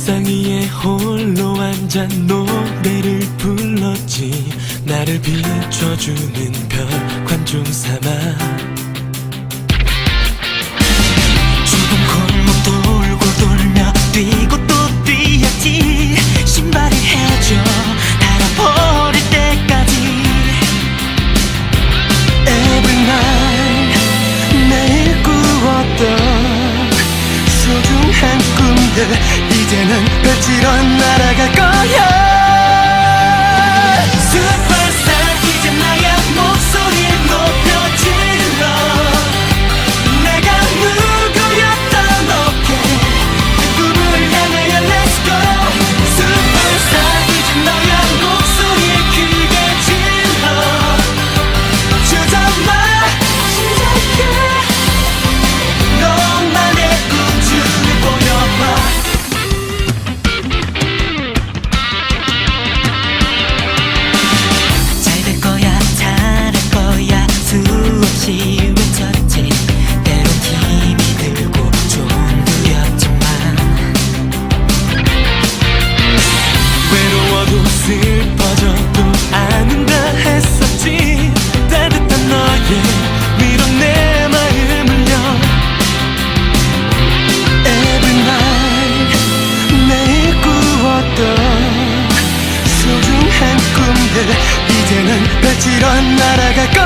책상 위에 홀로 앉아 노래를 불렀지. 나를 비춰주는 별 관중 삼아 좁은 골목 돌고 돌며 뛰고 또 뛰었지. 신발이 해져 닳아버릴 때까지. Every night 매일 꾸었던 소중한 꿈들 이제는 펼치러 날아갈 거야. 슈퍼스타 이제 나의 목소리를 높여 질러. 내가 누구였던 어깨 그 꿈을 향하여 Let's go. 슈퍼스타 이제 너의 목소리를 크게 질러. 주저마 시작해. 너만의 우주를 보여봐. 잘 될 거야 잘할 거야 수없이 외쳤지. 때론 힘이 들고 좀 두렵지만 외로워도 슬퍼져도 아는다 했었지. 따뜻한 너의 위로 내 마음을요. Every night 매일 꾸었던 소중한 꿈들 이제는 펼치러 날아갈 거야.